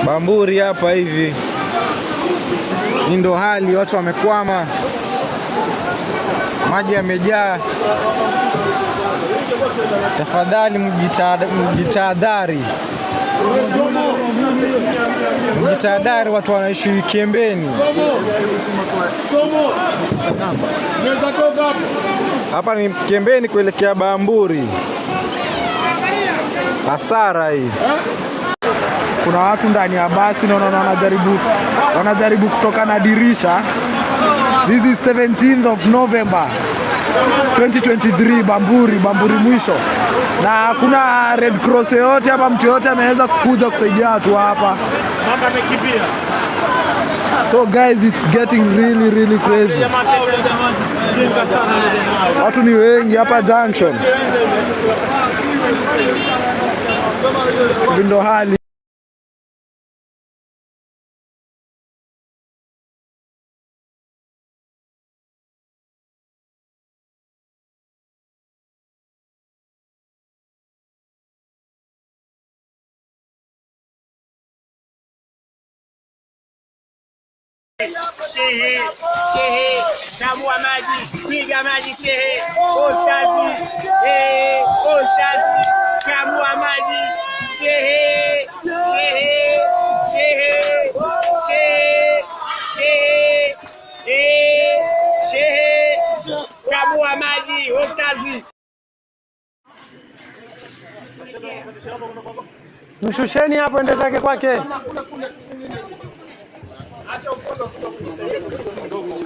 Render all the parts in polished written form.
Bamburi hapa hivi. Hii ndo hali, watu wamekwama. Maji yamejaa. Tafadhali mjitahadhari. Mjitahadhari, watu wanaishi Kiembeni. Hapa ni Kiembeni kuelekea Bamburi. Hasara hii. Kuna watu ndani ya basi na wanajaribu kutoka na dirisha. This is 17th of November 2023, Bamburi mwisho. Na kuna Red Cross yote hapa, mtu yote ameweza kukuja kusaidia watu hapa. So guys, it's getting really crazy. Watu ni wengi hapa junction. Ndo hali. Shehe, damu wa maji, piga maji shehe, ostazi, ostazi, damu wa maji, shehe, shehe, shehe, shehe, shehe, shehe, damu wa maji, ostazi. Mshusheni hapo, ende zake kwake.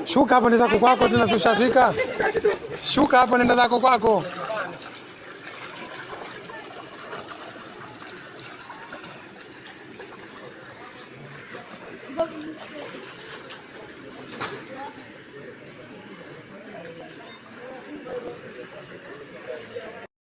Shuka hapo, nenda zako kwako, tena tushafika. Shuka hapo, nenda zako kwako.